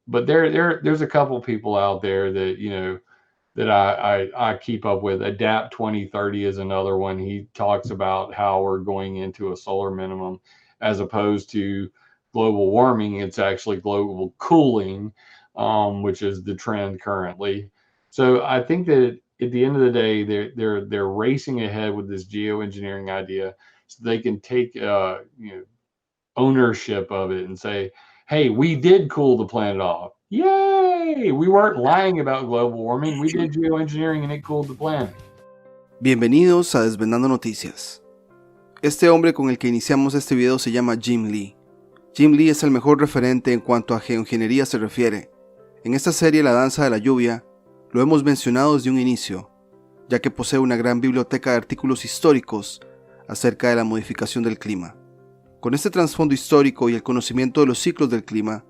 but there's a couple people out there that that I keep up with. Adapt 2030 is another one. He talks about how we're going into a solar minimum as opposed to global warming. It's actually global cooling, which is the trend currently. So I think that at the end of the day, they're racing ahead with this geoengineering idea, so they can take ownership of it and say, "Hey, we did cool the planet off. Yay! We weren't lying about global warming. We did geoengineering and it cooled the planet." Bienvenidos a Desvendando Noticias. Este hombre con el que iniciamos este video se llama Jim Lee. Jim Lee es el mejor referente en cuanto a geoingeniería se refiere. En esta serie La Danza de la Lluvia, lo hemos mencionado desde un inicio, ya que posee una gran biblioteca de artículos históricos acerca de la modificación del clima. Con este trasfondo histórico y el conocimiento de los ciclos del clima,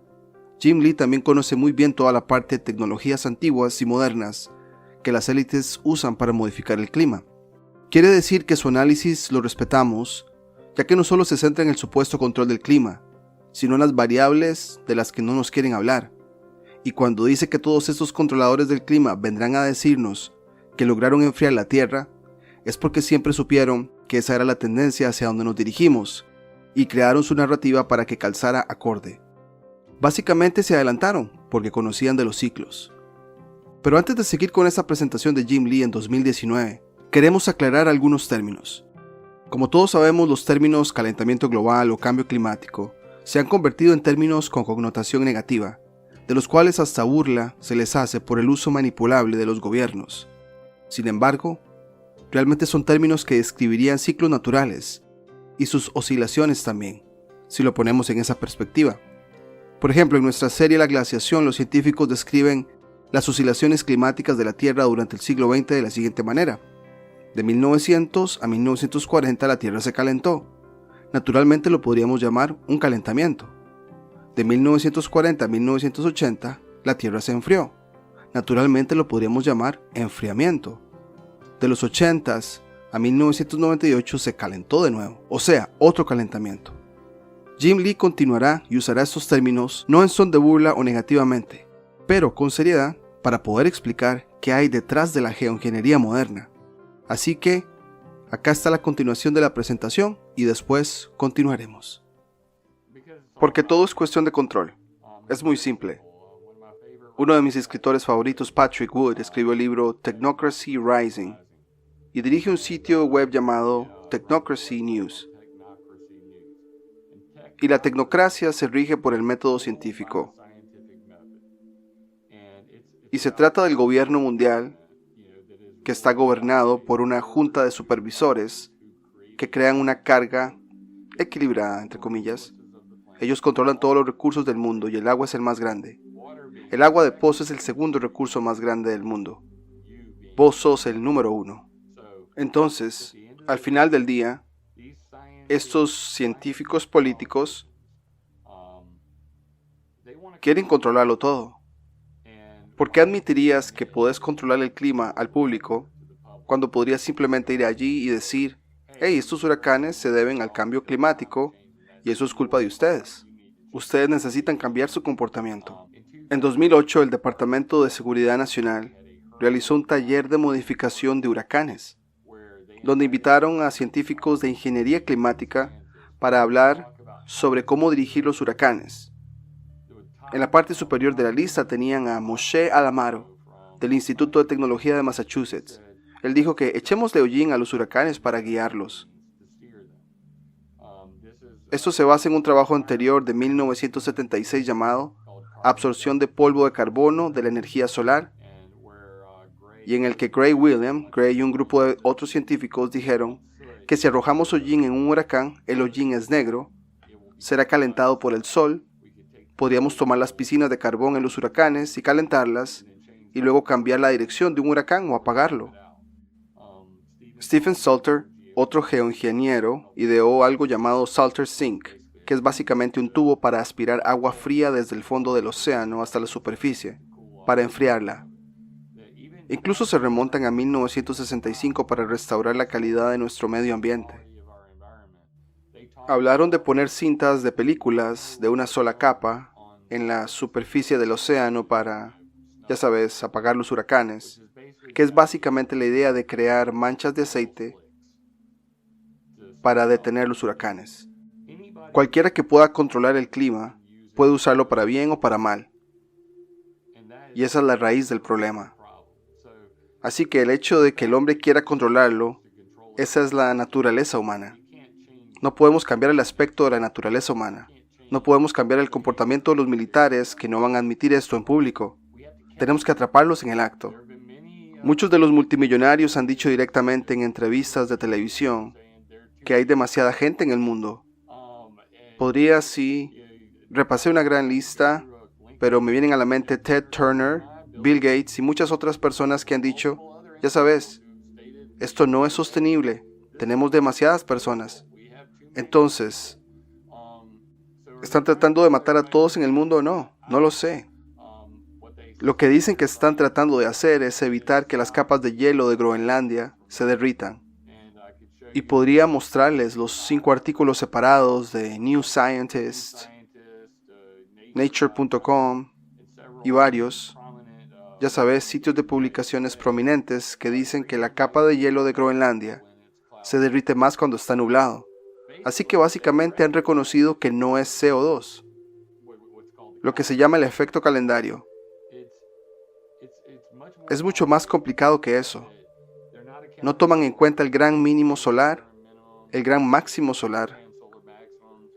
Jim Lee también conoce muy bien toda la parte de tecnologías antiguas y modernas que las élites usan para modificar el clima. Quiere decir que su análisis lo respetamos, ya que no solo se centra en el supuesto control del clima, sino en las variables de las que no nos quieren hablar. Y cuando dice que todos estos controladores del clima vendrán a decirnos que lograron enfriar la Tierra, es porque siempre supieron que esa era la tendencia hacia donde nos dirigimos, y crearon su narrativa para que calzara acorde. Básicamente se adelantaron porque conocían de los ciclos. Pero antes de seguir con esta presentación de Jim Lee en 2019, queremos aclarar algunos términos. Como todos sabemos, los términos calentamiento global o cambio climático se han convertido en términos con connotación negativa, de los cuales hasta burla se les hace por el uso manipulable de los gobiernos. Sin embargo, realmente son términos que describirían ciclos naturales y sus oscilaciones también, si lo ponemos en esa perspectiva. Por ejemplo, en nuestra serie La Glaciación, los científicos describen las oscilaciones climáticas de la Tierra durante el siglo XX de la siguiente manera. De 1900 a 1940 la Tierra se calentó. Naturalmente lo podríamos llamar un calentamiento. De 1940 a 1980 la Tierra se enfrió. Naturalmente lo podríamos llamar enfriamiento. De los 80s a 1998 se calentó de nuevo, o sea, otro calentamiento. Jim Lee continuará y usará estos términos no en son de burla o negativamente, pero con seriedad para poder explicar qué hay detrás de la geoingeniería moderna. Así que, acá está la continuación de la presentación y después continuaremos. Porque todo es cuestión de control. Es muy simple. Uno de mis escritores favoritos, Patrick Wood, escribió el libro Technocracy Rising y dirige un sitio web llamado Technocracy News. Y la tecnocracia se rige por el método científico. Y se trata del gobierno mundial que está gobernado por una junta de supervisores que crean una carga equilibrada, entre comillas. Ellos controlan todos los recursos del mundo y el agua es el más grande. El agua de pozo es el segundo recurso más grande del mundo. Vos sos el número 1. Entonces, al final del día, estos científicos políticos quieren controlarlo todo. ¿Por qué admitirías que podés controlar el clima al público cuando podrías simplemente ir allí y decir, hey, estos huracanes se deben al cambio climático y eso es culpa de ustedes? Ustedes necesitan cambiar su comportamiento. En 2008, el Departamento de Seguridad Nacional realizó un taller de modificación de huracanes, donde invitaron a científicos de ingeniería climática para hablar sobre cómo dirigir los huracanes. En la parte superior de la lista tenían a Moshe Alamaro, del Instituto de Tecnología de Massachusetts. Él dijo que echémosle hollín a los huracanes para guiarlos. Esto se basa en un trabajo anterior de 1976 llamado Absorción de polvo de carbono de la energía solar, y en el que Gray y un grupo de otros científicos dijeron que si arrojamos hollín en un huracán, el hollín es negro, será calentado por el sol, podríamos tomar las piscinas de carbón en los huracanes y calentarlas, y luego cambiar la dirección de un huracán o apagarlo. Stephen Salter, otro geoingeniero, ideó algo llamado Salter Sink, que es básicamente un tubo para aspirar agua fría desde el fondo del océano hasta la superficie, para enfriarla. Incluso se remontan a 1965 para restaurar la calidad de nuestro medio ambiente. Hablaron de poner cintas de películas de una sola capa en la superficie del océano para, ya sabes, apagar los huracanes, que es básicamente la idea de crear manchas de aceite para detener los huracanes. Cualquiera que pueda controlar el clima puede usarlo para bien o para mal. Y esa es la raíz del problema. Así que el hecho de que el hombre quiera controlarlo, esa es la naturaleza humana. No podemos cambiar el aspecto de la naturaleza humana. No podemos cambiar el comportamiento de los militares que no van a admitir esto en público. Tenemos que atraparlos en el acto. Muchos de los multimillonarios han dicho directamente en entrevistas de televisión que hay demasiada gente en el mundo. Podría, sí, repasé una gran lista, pero me vienen a la mente Ted Turner, Bill Gates y muchas otras personas que han dicho, ya sabes, esto no es sostenible, tenemos demasiadas personas. Entonces, ¿están tratando de matar a todos en el mundo o no? No lo sé. Lo que dicen que están tratando de hacer es evitar que las capas de hielo de Groenlandia se derritan. Y podría mostrarles los 5 artículos separados de New Scientist, Nature.com y varios, ya sabes, sitios de publicaciones prominentes que dicen que la capa de hielo de Groenlandia se derrite más cuando está nublado. Así que básicamente han reconocido que no es CO2, lo que se llama el efecto calendario. Es mucho más complicado que eso. No toman en cuenta el gran mínimo solar, el gran máximo solar,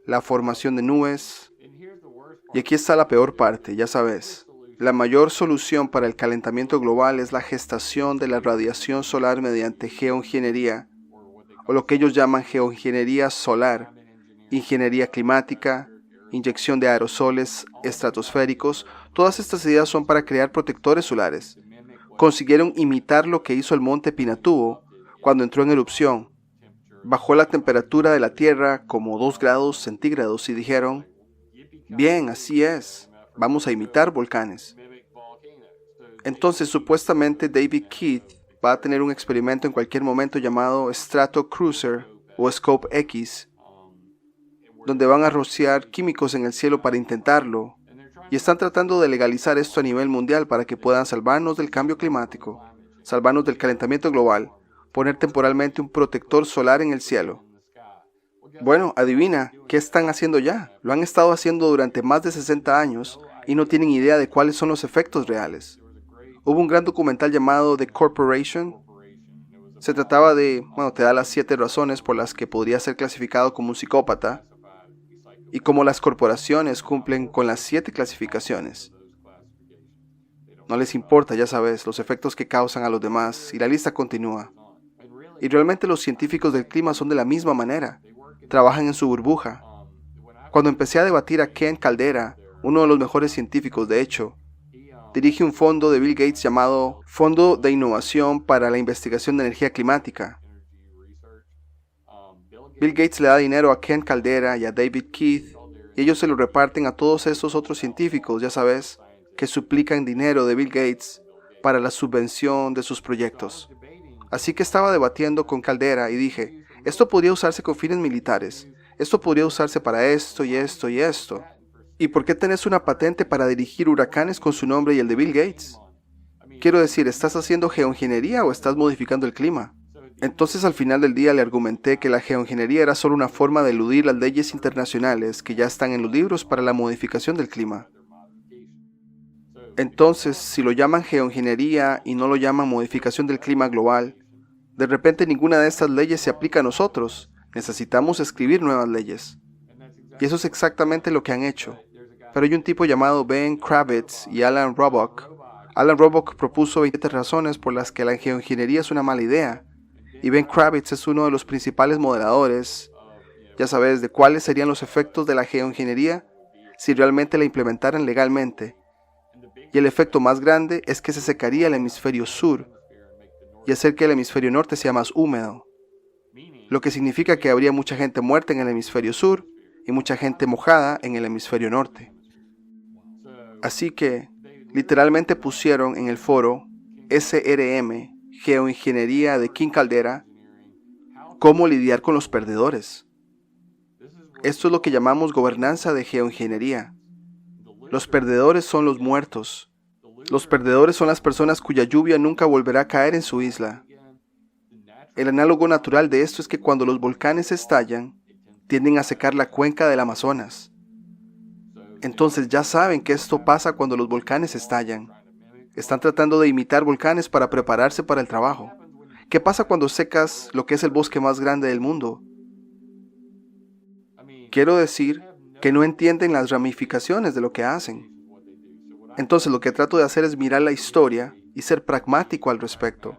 la formación de nubes. Y aquí está la peor parte, ya sabes. La mayor solución para el calentamiento global es la gestación de la radiación solar mediante geoingeniería, o lo que ellos llaman geoingeniería solar, ingeniería climática, inyección de aerosoles estratosféricos. Todas estas ideas son para crear protectores solares. Consiguieron imitar lo que hizo el monte Pinatubo cuando entró en erupción. Bajó la temperatura de la Tierra como 2 grados centígrados y dijeron, bien, así es, vamos a imitar volcanes. Entonces, supuestamente David Keith va a tener un experimento en cualquier momento llamado Strato Cruiser o Scope X, donde van a rociar químicos en el cielo para intentarlo. Y están tratando de legalizar esto a nivel mundial para que puedan salvarnos del cambio climático, salvarnos del calentamiento global, poner temporalmente un protector solar en el cielo. Bueno, adivina, ¿qué están haciendo ya? Lo han estado haciendo durante más de 60 años y no tienen idea de cuáles son los efectos reales. Hubo un gran documental llamado The Corporation. Se trataba de, te da las 7 razones por las que podría ser clasificado como un psicópata. Y cómo las corporaciones cumplen con las 7 clasificaciones. No les importa, ya sabes, los efectos que causan a los demás, y la lista continúa. Y realmente los científicos del clima son de la misma manera. Trabajan en su burbuja. Cuando empecé a debatir a Ken Caldeira, uno de los mejores científicos de hecho, dirige un fondo de Bill Gates llamado Fondo de Innovación para la Investigación de Energía Climática. Bill Gates le da dinero a Ken Caldeira y a David Keith, y ellos se lo reparten a todos esos otros científicos, ya sabes, que suplican dinero de Bill Gates para la subvención de sus proyectos. Así que estaba debatiendo con Caldeira y dije, esto podría usarse con fines militares, esto podría usarse para esto y esto y esto. ¿Y por qué tenés una patente para dirigir huracanes con su nombre y el de Bill Gates? Quiero decir, ¿estás haciendo geoingeniería o estás modificando el clima? Entonces al final del día le argumenté que la geoingeniería era solo una forma de eludir las leyes internacionales que ya están en los libros para la modificación del clima. Entonces, si lo llaman geoingeniería y no lo llaman modificación del clima global, de repente ninguna de estas leyes se aplica a nosotros. Necesitamos escribir nuevas leyes. Y eso es exactamente lo que han hecho. Pero hay un tipo llamado Ben Kravitz y Alan Robock. Alan Robock propuso 27 razones por las que la geoingeniería es una mala idea. Y Ben Kravitz es uno de los principales moderadores, ya sabes, de cuáles serían los efectos de la geoingeniería si realmente la implementaran legalmente. Y el efecto más grande es que se secaría el hemisferio sur y hacer que el hemisferio norte sea más húmedo, lo que significa que habría mucha gente muerta en el hemisferio sur y mucha gente mojada en el hemisferio norte. Así que, literalmente pusieron en el foro SRM, Geoingeniería de King Caldeira, cómo lidiar con los perdedores. Esto es lo que llamamos gobernanza de geoingeniería. Los perdedores son los muertos. Los perdedores son las personas cuya lluvia nunca volverá a caer en su isla. El análogo natural de esto es que cuando los volcanes estallan, tienden a secar la cuenca del Amazonas. Entonces ya saben que esto pasa cuando los volcanes estallan. Están tratando de imitar volcanes para prepararse para el trabajo. ¿Qué pasa cuando secas lo que es el bosque más grande del mundo? Quiero decir que no entienden las ramificaciones de lo que hacen. Entonces lo que trato de hacer es mirar la historia y ser pragmático al respecto.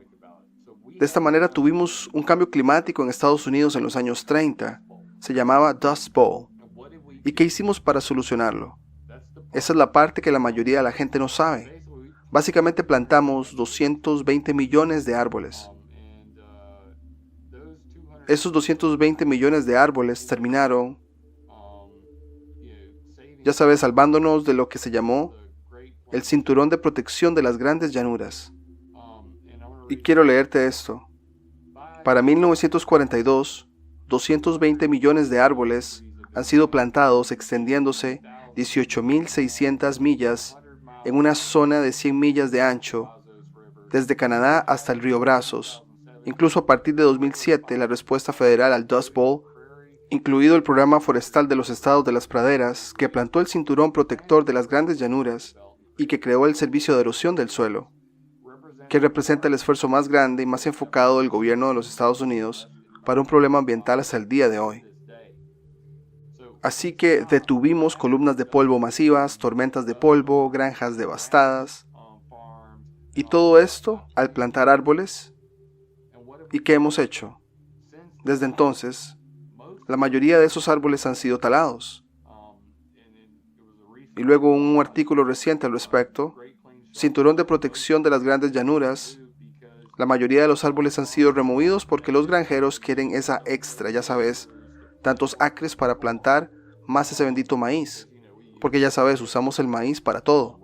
De esta manera tuvimos un cambio climático en Estados Unidos en los años 30. Se llamaba Dust Bowl. ¿Y qué hicimos para solucionarlo? Esa es la parte que la mayoría de la gente no sabe. Básicamente plantamos 220 millones de árboles. Esos 220 millones de árboles terminaron, ya sabes, salvándonos de lo que se llamó el cinturón de protección de las grandes llanuras. Y quiero leerte esto. Para 1942, 220 millones de árboles han sido plantados extendiéndose 18.600 millas en una zona de 100 millas de ancho, desde Canadá hasta el río Brazos. Incluso a partir de 2007, la respuesta federal al Dust Bowl, incluido el Programa Forestal de los Estados de las Praderas, que plantó el cinturón protector de las grandes llanuras y que creó el Servicio de Erosión del Suelo, que representa el esfuerzo más grande y más enfocado del gobierno de los Estados Unidos para un problema ambiental hasta el día de hoy. Así que detuvimos columnas de polvo masivas, tormentas de polvo, granjas devastadas, y todo esto al plantar árboles. ¿Y qué hemos hecho? Desde entonces, la mayoría de esos árboles han sido talados. Y luego un artículo reciente al respecto, cinturón de protección de las grandes llanuras. La mayoría de los árboles han sido removidos porque los granjeros quieren esa extra, ya sabes, tantos acres para plantar más ese bendito maíz. Porque ya sabes, usamos el maíz para todo.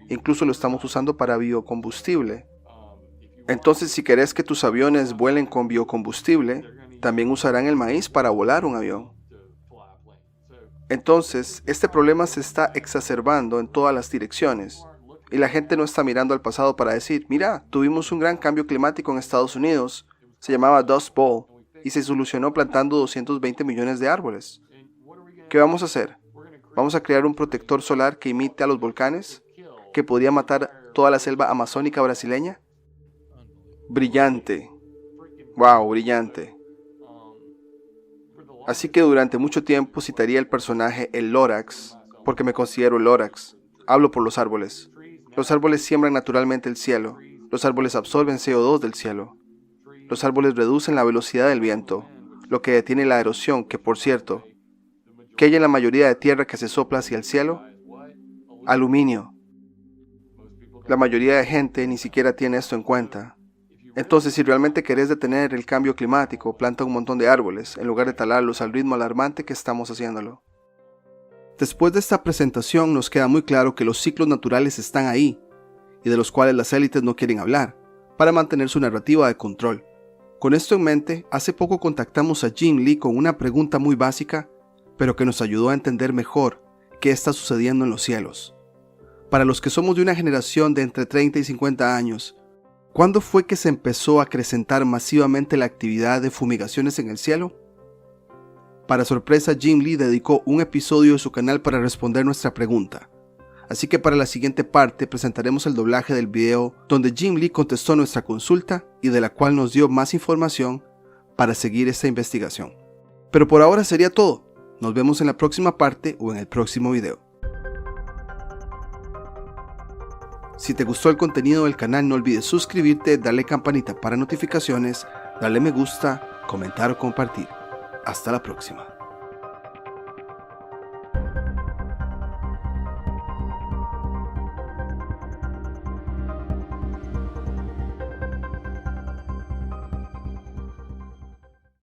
Incluso lo estamos usando para biocombustible. Entonces, si querés que tus aviones vuelen con biocombustible, también usarán el maíz para volar un avión. Entonces, este problema se está exacerbando en todas las direcciones. Y la gente no está mirando al pasado para decir, mira, tuvimos un gran cambio climático en Estados Unidos, se llamaba Dust Bowl, y se solucionó plantando 220 millones de árboles. ¿Qué vamos a hacer? ¿Vamos a crear un protector solar que imite a los volcanes? ¿Que podría matar toda la selva amazónica brasileña? Brillante. Wow, brillante. Así que durante mucho tiempo citaría el personaje el Lorax, porque me considero el Lorax. Hablo por los árboles. Los árboles siembran naturalmente el cielo. Los árboles absorben CO2 del cielo. Los árboles reducen la velocidad del viento, lo que detiene la erosión, que por cierto, ¿qué hay en la mayoría de tierra que se sopla hacia el cielo? Aluminio. La mayoría de gente ni siquiera tiene esto en cuenta. Entonces, si realmente querés detener el cambio climático, planta un montón de árboles, en lugar de talarlos al ritmo alarmante que estamos haciéndolo. Después de esta presentación nos queda muy claro que los ciclos naturales están ahí, y de los cuales las élites no quieren hablar, para mantener su narrativa de control. Con esto en mente, hace poco contactamos a Jim Lee con una pregunta muy básica, pero que nos ayudó a entender mejor qué está sucediendo en los cielos. Para los que somos de una generación de entre 30 y 50 años, ¿cuándo fue que se empezó a acrecentar masivamente la actividad de fumigaciones en el cielo? Para sorpresa, Jim Lee dedicó un episodio de su canal para responder nuestra pregunta. Así que para la siguiente parte presentaremos el doblaje del video donde Jim Lee contestó nuestra consulta y de la cual nos dio más información para seguir esta investigación. Pero por ahora sería todo. Nos vemos en la próxima parte o en el próximo video. Si te gustó el contenido del canal, no olvides suscribirte, darle campanita para notificaciones, darle me gusta, comentar o compartir. Hasta la próxima.